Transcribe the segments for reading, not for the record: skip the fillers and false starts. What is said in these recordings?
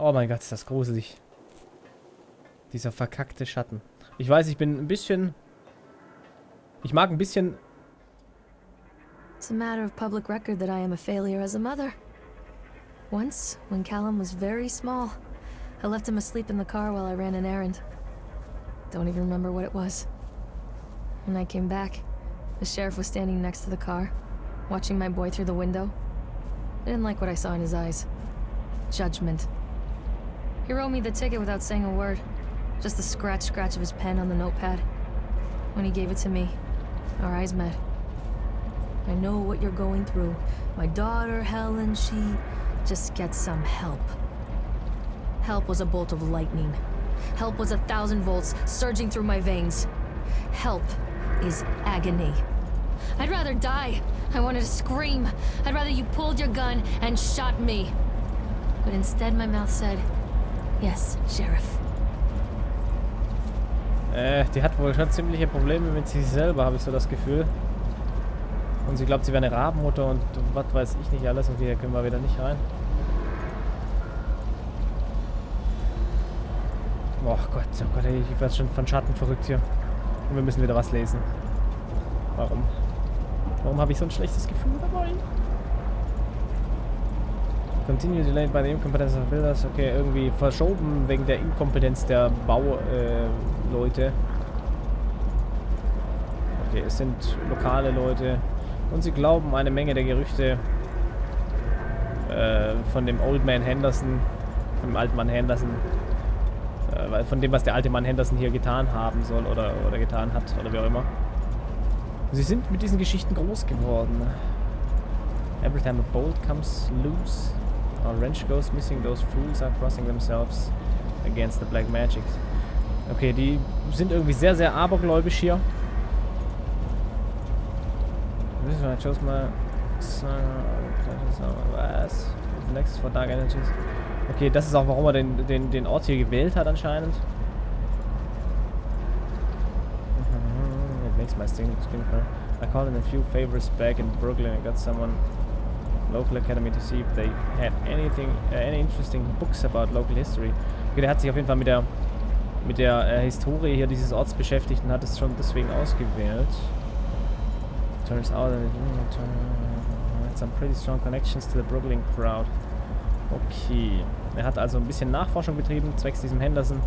Oh mein Gott, ist das gruselig. Dieser verkackte Schatten. Ich weiß, ich bin ein bisschen... Ich mag ein bisschen... It's a matter of public record that I am a failure as a mother. Once, when Callum was very small, I left him asleep in the car while I ran an errand. Don't even remember what it was. When I came back, the sheriff was standing next to the car, watching my boy through the window. I didn't like what I saw in his eyes. Judgment. He wrote me the ticket without saying a word. Just the scratch of his pen on the notepad. When he gave it to me, our eyes met. I know what you're going through. My daughter, Helen, she just gets some help. Help was a bolt of lightning. Help was 1,000 volts surging through my veins. Help is agony. I'd rather die. I wanted to scream. I'd rather you pulled your gun and shot me. But instead my mouth said, yes, Sheriff. Die hat wohl schon ziemliche Probleme mit sich selber, habe ich so das Gefühl. Und sie glaubt, sie wäre eine Rabenmutter und was weiß ich nicht alles. Und hier können wir wieder nicht rein. Oh Gott, ey, ich werde schon von Schatten verrückt hier. Und wir müssen wieder was lesen. Warum? Warum habe ich so ein schlechtes Gefühl dabei? Continue delayed by the incompetence of builders. Okay, irgendwie verschoben wegen der Inkompetenz der Bauleute. Okay, es sind lokale Leute. Und sie glauben eine Menge der Gerüchte von dem Old Man Henderson, dem alten Mann Henderson, von dem, was der alte Mann Henderson hier getan haben soll oder getan hat oder wie auch immer. Sie sind mit diesen Geschichten groß geworden. Every time a bolt comes loose, or a wrench goes missing, those fools are crossing themselves against the black magic. Okay, die sind irgendwie sehr, sehr abergläubisch hier. This is when I chose my was? Next for dark energies. Okay, das ist auch, warum er den Ort hier gewählt hat anscheinend. It makes my skin clear. I called in a few favors back in Brooklyn and got someone local academy to see if they had any interesting books about local history. Okay, der hat sich auf jeden Fall mit der Historie hier dieses Orts beschäftigt und hat es schon deswegen ausgewählt. Turns out that it had some pretty strong connections to the Brooklyn crowd. Okay. Er hat also ein bisschen Nachforschung betrieben, zwecks diesem Henderson.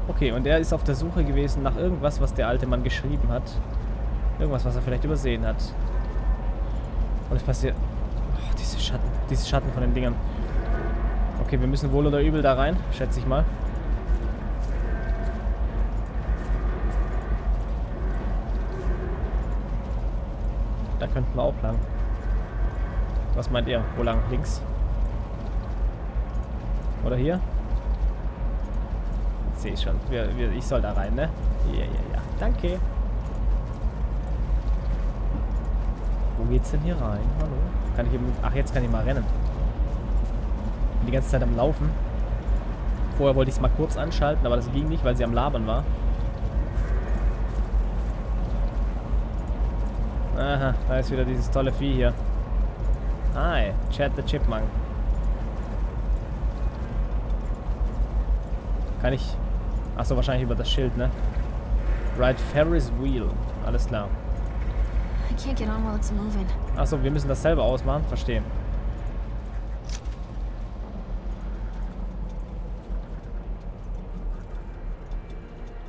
Okay, und er ist auf der Suche gewesen nach irgendwas, was der alte Mann geschrieben hat. Irgendwas, was er vielleicht übersehen hat. Und es passiert... Oh, diese Schatten von den Dingern. Okay, wir müssen wohl oder übel da rein, schätze ich mal. Da könnten wir auch lang. Was meint ihr? Wo lang? Links? Oder hier? Ich sehe schon. Ich soll da rein, ne? Ja. Danke. Wo geht's denn hier rein? Hallo? Kann ich eben... Ach, jetzt kann ich mal rennen. Bin die ganze Zeit am Laufen. Vorher wollte ich es mal kurz anschalten, aber das ging nicht, weil sie am Labern war. Aha, da ist wieder dieses tolle Vieh hier. Hi, Chad the Chipmunk. Kann ich... Achso, wahrscheinlich über das Schild, ne? Ride Ferris Wheel. Alles klar. I can't get on while it's moving. Achso, wir müssen das selber ausmachen. Verstehe.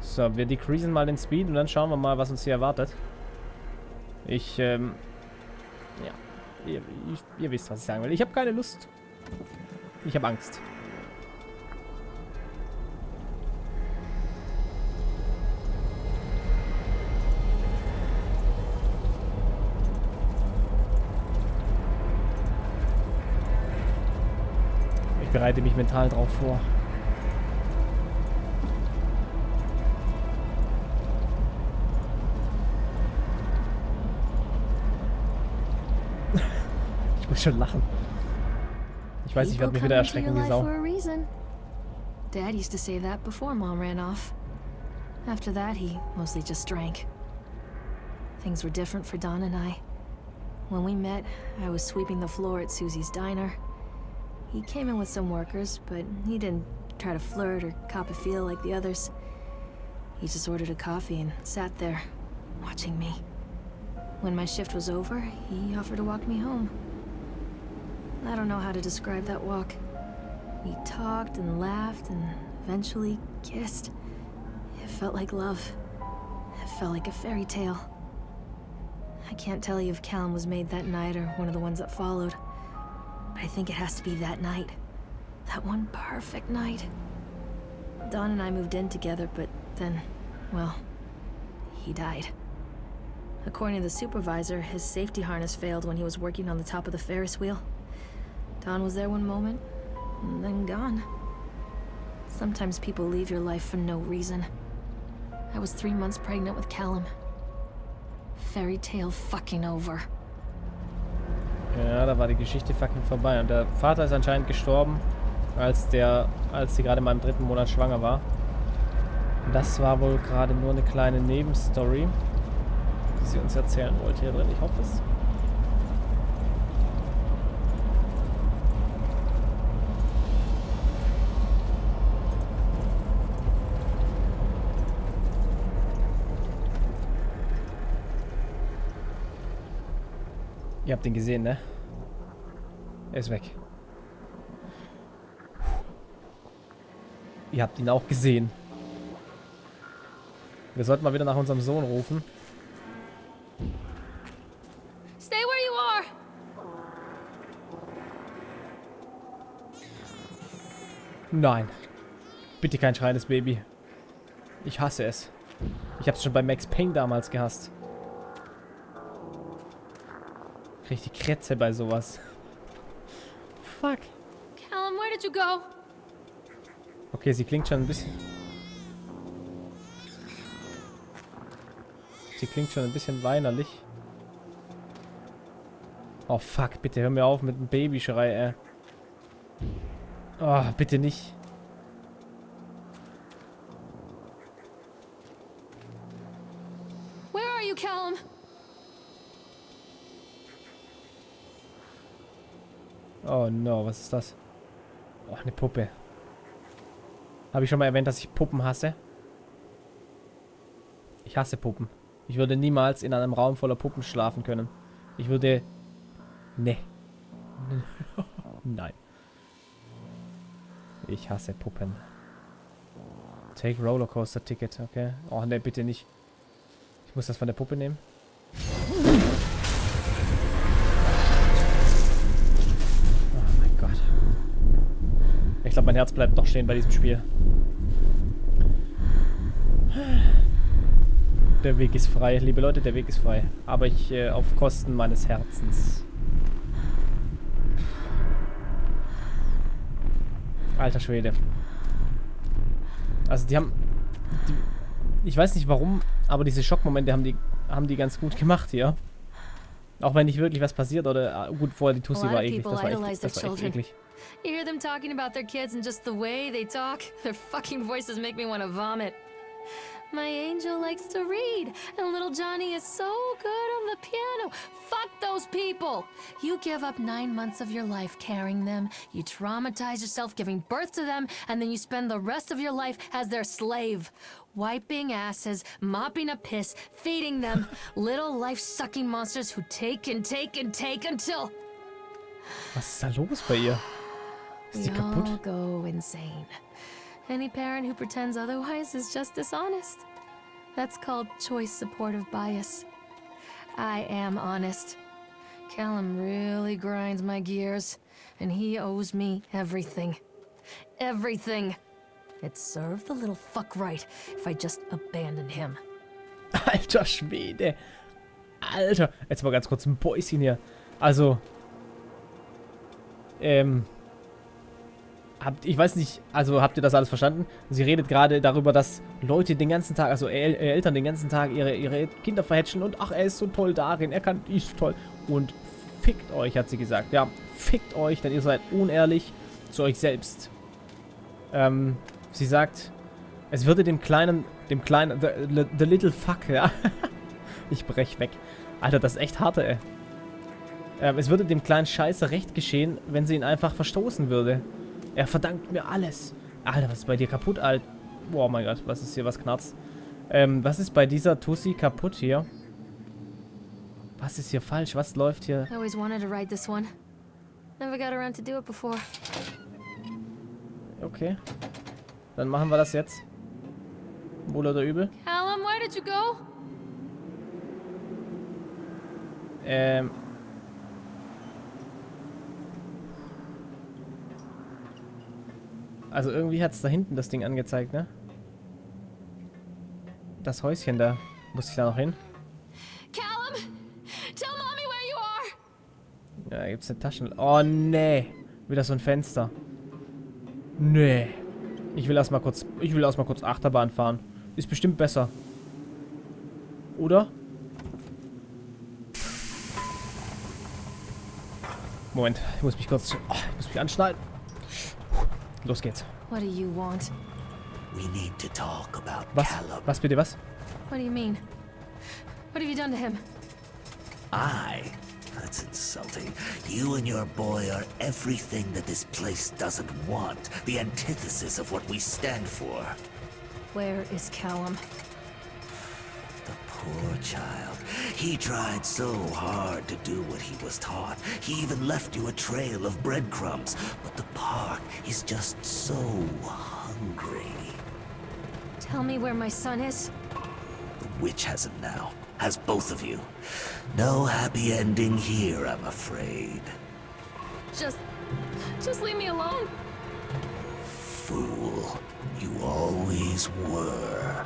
So, wir decreasen mal den Speed und dann schauen wir mal, was uns hier erwartet. Ja. Ihr wisst, was ich sagen will. Ich habe keine Lust. Ich habe Angst. Ich bereite mich mental drauf vor. Ich muss schon lachen. Ich weiß, ich werde mich wieder erschrecken wie Sau. Dad used to say that before Mom ran off. After that, he mostly just drank. Things were different for Don and I. When we met, I was sweeping the floor at Susie's diner. He came in with some workers, but he didn't try to flirt or cop a feel like the others. He just ordered a coffee and sat there, watching me. When my shift was over, he offered to walk me home. I don't know how to describe that walk. We talked and laughed and eventually kissed. It felt like love. It felt like a fairy tale. I can't tell you if Callum was made that night or one of the ones that followed. But I think it has to be that night. That one perfect night. Dawn and I moved in together, but then, well, he died. According to the supervisor, his safety harness failed when he was working on the top of the Ferris wheel. Dawn was there one moment, and then gone. Sometimes people leave your life for no reason. I was 3 months pregnant with Callum. Fairy tale fucking over. Ja, da war die Geschichte fucking vorbei. Und der Vater ist anscheinend gestorben, als sie gerade mal im 3. Monat schwanger war. Und das war wohl gerade nur eine kleine Nebenstory, die sie uns erzählen wollte hier drin. Ich hoffe es. Ihr habt ihn gesehen, ne? Er ist weg. Ihr habt ihn auch gesehen. Wir sollten mal wieder nach unserem Sohn rufen. Stay where you are. Nein. Bitte kein schreiendes Baby. Ich hasse es. Ich hab's schon bei Max Payne damals gehasst. Krieg die Krätze bei sowas. Fuck. Callum, where did you go? Okay, sie klingt schon ein bisschen... Sie klingt schon ein bisschen weinerlich. Oh fuck, bitte hör mir auf mit dem Babyschrei, ey. Oh, bitte nicht. Where are you, Callum? Oh no, was ist das? Oh, eine Puppe. Habe ich schon mal erwähnt, dass ich Puppen hasse? Ich hasse Puppen. Ich würde niemals in einem Raum voller Puppen schlafen können. Ich würde... Ne. Nein. Ich hasse Puppen. Take Rollercoaster Ticket, okay. Oh ne, bitte nicht. Ich muss das von der Puppe nehmen. Ich glaube, mein Herz bleibt doch stehen bei diesem Spiel. Der Weg ist frei, liebe Leute, der Weg ist frei. Aber ich auf Kosten meines Herzens. Alter Schwede. Also die haben... ich weiß nicht warum, aber diese Schockmomente haben die ganz gut gemacht hier. Auch wenn nicht wirklich was passiert oder... gut, vorher die Tussi war eklig. Das war echt eklig. You hear them talking about their kids and just the way they talk, their fucking voices make me want to vomit. My angel likes to read, and little Johnny is so good on the piano. Fuck those people! You give up 9 months of your life carrying them, you traumatize yourself giving birth to them, and then you spend the rest of your life as their slave. Wiping asses, mopping up piss, feeding them. Little life-sucking monsters who take and take and take until... Was ist da los bei ihr? Ist sie kaputt? We all go insane. Any parent who pretends otherwise is just dishonest. That's called choice supportive bias. I am honest. Callum really grinds my gears, and he owes me everything. Everything. It'd serve the little fuck right if I just abandoned him. Alter Schwede. Alter. Jetzt mal ganz kurz ein Päuschen hier. Also... ich weiß nicht, also habt ihr das alles verstanden? Sie redet gerade darüber, dass Leute den ganzen Tag, also Eltern den ganzen Tag ihre Kinder verhätschen und ach, er ist so toll darin, er kann, ist toll. Und fickt euch, hat sie gesagt. Ja, fickt euch, denn ihr seid unehrlich zu euch selbst. Sie sagt, es würde dem kleinen, the little fuck, ja. Ich brech weg. Alter, das ist echt hart, ey. Es würde dem kleinen Scheiße recht geschehen, wenn sie ihn einfach verstoßen würde. Er verdankt mir alles. Alter, was ist bei dir kaputt, Alter? Boah, mein Gott, was ist hier, was knarzt? Was ist bei dieser Tussi kaputt hier? Was ist hier falsch? Was läuft hier? I always wanted to ride this one. Never got around to do it before. Okay. Dann machen wir das jetzt. Wohl oder übel? Callum, where did you go? Also irgendwie hat es da hinten das Ding angezeigt, ne? Das Häuschen da. Muss ich da noch hin? Callum, tell mommy where you are. Ja, da gibt's eine Taschen... Oh, nee. Wieder so ein Fenster. Nee. Ich will erstmal kurz Achterbahn fahren. Ist bestimmt besser. Oder? Moment, ich muss mich anschnallen. Los geht's. What do you want? We need to talk about Was? Callum. Was bitte, was? What do you mean? What have you done to him? That's insulting. You and your boy are everything that this place doesn't want. The antithesis of what we stand for. Where is Callum? The poor child. He tried so hard to do what he was taught. He even left you a trail of breadcrumbs. But the park is just so hungry. Tell me where my son is. The witch has him now. Has both of you. No happy ending here, I'm afraid. Just leave me alone. Fool. You always were.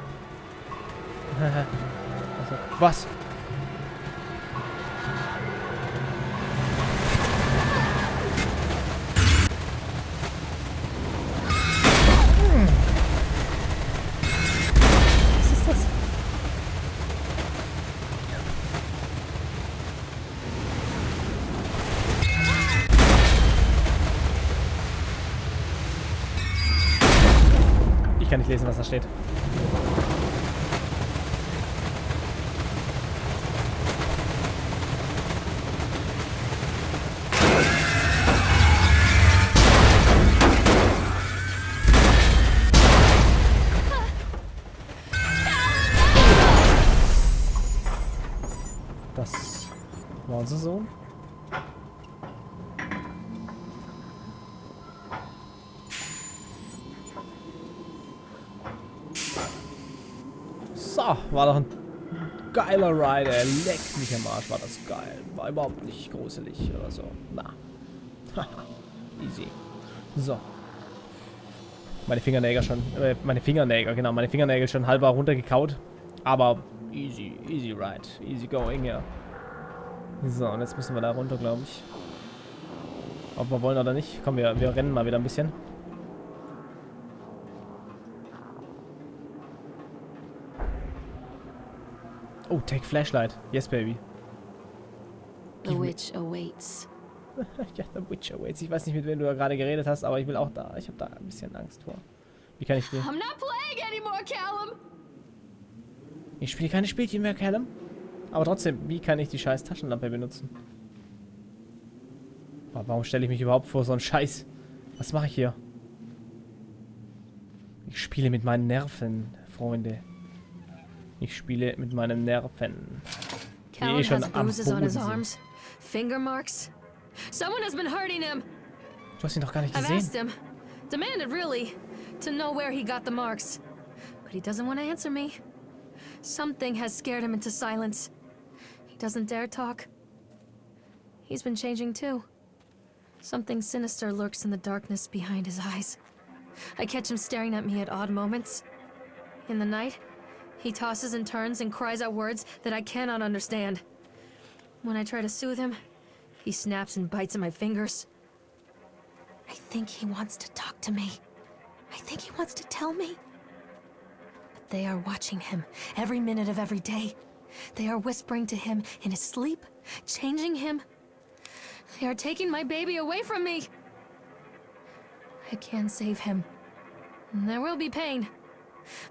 Was? Was ist das? Ich kann nicht lesen, was da steht. Das war unser Sohn. So, war doch ein geiler Ride, ey. Leck mich am Arsch, war das geil. War überhaupt nicht gruselig oder so. Na. Easy. So. Meine Fingernägel schon halber runtergekaut. Aber easy ride. Easy going, ja. So, und jetzt müssen wir da runter, glaube ich. Ob wir wollen oder nicht. Komm, wir rennen mal wieder ein bisschen. Oh, take flashlight. Yes, baby. The witch awaits. Ja, the witch awaits. Ich weiß nicht, mit wem du da gerade geredet hast, aber ich will auch da. Ich habe da ein bisschen Angst vor. Wie kann ich spielen? I'm not playing anymore, Callum. Ich spiele keine Spielchen mehr, Callum. Aber trotzdem, wie kann ich die scheiß Taschenlampe benutzen? Warum stelle ich mich überhaupt vor so einen Scheiß? Was mache ich hier? Ich spiele mit meinen Nerven, Freunde. Ich spiele mit meinen Nerven. Callum Die schon has am bruises on his Boden sind. arms, finger marks. Someone has been hurting him. Du hast ihn doch gar nicht I've asked gesehen. him, demanded really, to know where he got the marks. But he doesn't want to answer me. Something has scared him into silence. He doesn't dare talk. He's been changing too. Something sinister lurks in the darkness behind his eyes. I catch him staring at me at odd moments. In the night, he tosses and turns and cries out words that I cannot understand. When I try to soothe him, he snaps and bites at my fingers. I think he wants to talk to me. I think he wants to tell me. But they are watching him every minute of every day. They are whispering to him in his sleep, changing him. They are taking my baby away from me. I can save him. There will be pain.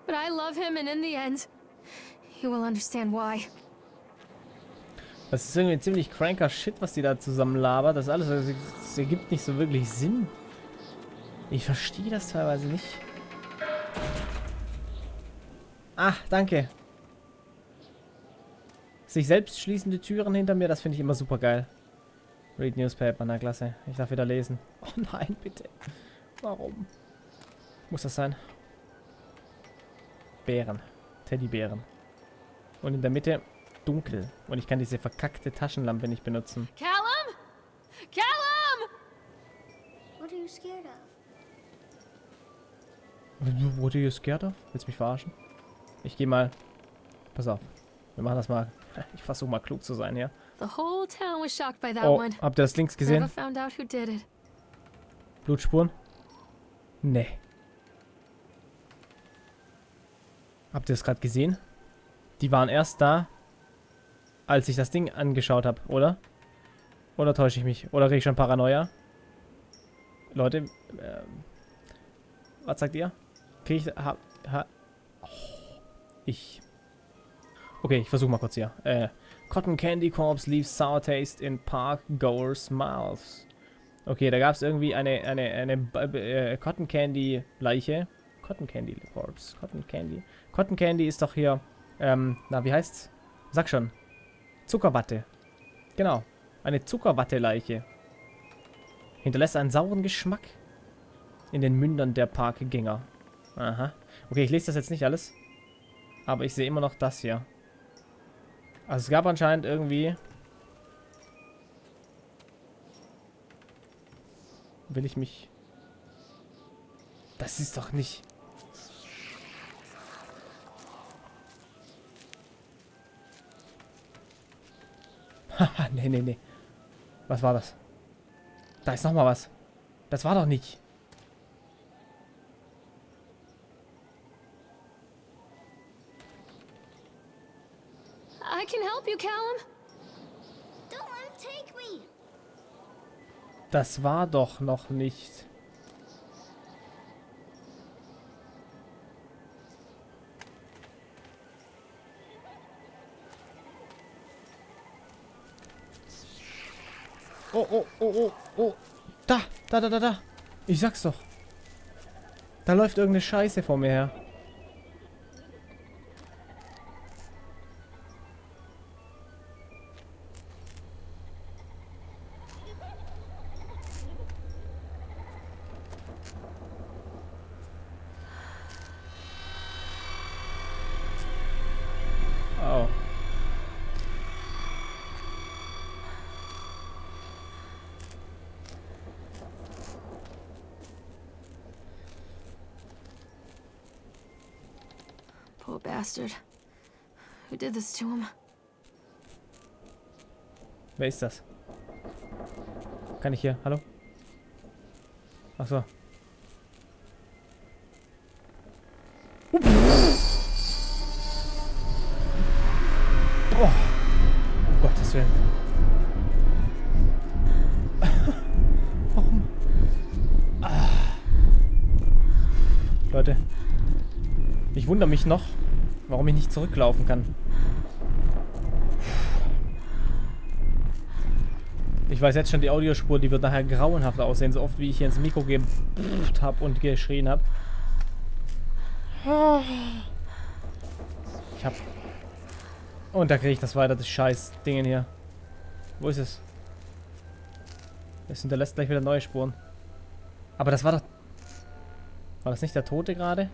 But I love him, and in the end, he will understand why. Das ist irgendwie ein ziemlich cranker Shit, was die da zusammen labert. Das alles, das ergibt nicht so wirklich Sinn. Ich verstehe das teilweise nicht. Ah, danke. Sich selbst schließende Türen hinter mir, das finde ich immer super geil. Read Newspaper, na klasse. Ich darf wieder lesen. Oh nein, bitte. Warum? Muss das sein? Bären. Teddybären. Und in der Mitte dunkel. Und ich kann diese verkackte Taschenlampe nicht benutzen. Callum? Callum! What are you scared of? What are you scared of? Willst du mich verarschen? Ich gehe mal. Pass auf. Wir machen das mal. Ich versuche mal klug zu sein, ja. The whole town was shocked by that Oh, one. habt ihr das links Never gesehen? found out who did it. Blutspuren? Nee. Habt ihr das gerade gesehen? Die waren erst da, als ich das Ding angeschaut habe, oder? Oder täusche ich mich? Oder kriege ich schon Paranoia? Leute, was sagt ihr? Kriege ich... Okay, ich versuche mal kurz hier. Cotton Candy Corpse leaves sour taste in park goers mouths. Okay, da gab es irgendwie eine Cotton Candy Leiche. Cotton Candy Corpse. Cotton Candy. Cotton Candy ist doch hier, na, wie heißt's? Sag schon. Zuckerwatte. Genau. Eine Zuckerwatte-Leiche. Hinterlässt einen sauren Geschmack in den Mündern der Parkgänger. Aha. Okay, ich lese das jetzt nicht alles. Aber ich sehe immer noch das hier. Also es gab anscheinend irgendwie... Will ich mich... Das ist doch nicht... Haha, nee. Was war das? Da ist noch mal was. Das war doch nicht... I can help you, Callum. Don't let him take me. Das war doch noch nicht... Oh. Da. Ich sag's doch. Da läuft irgendeine Scheiße vor mir her. Oh. Poor bastard. Who did this to him? Wer ist das? Kann ich hier? Hallo? Ach so. Oh. Um Gottes Willen. Warum? Leute. Ich wundere mich noch, warum ich nicht zurücklaufen kann. Ich weiß jetzt schon, die Audiospur, die wird nachher grauenhaft aussehen, so oft wie ich hier ins Mikro gebufft habe und geschrien habe. Ich hab... Und da kriege ich das weiter, das scheiß Ding hier. Wo ist es? Es hinterlässt gleich wieder neue Spuren. Aber das war doch... War das nicht der Tote gerade?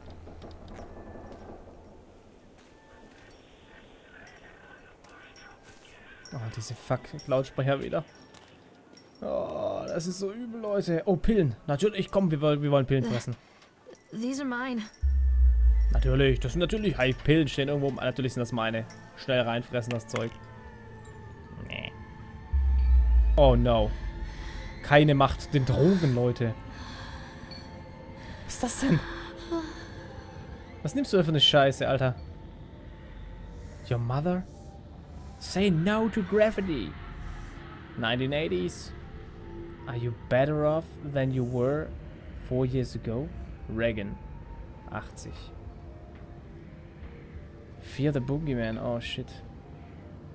Oh, diese Fuck-Lautsprecher wieder. Oh, das ist so übel, Leute. Oh, Pillen. Natürlich, komm, wir wollen Pillen fressen. These are mine. Natürlich, das sind natürlich... Hey, Pillen stehen irgendwo... Natürlich sind das meine. Schnell reinfressen, das Zeug. Nee. Oh, no. Keine Macht den Drogen, Leute. Was ist das denn? Was nimmst du denn für eine Scheiße, Alter? Your mother? Say no to gravity. 1980s. Are you better off than you were 4 years ago? Reagan. 80. Fear the Boogeyman. Oh shit.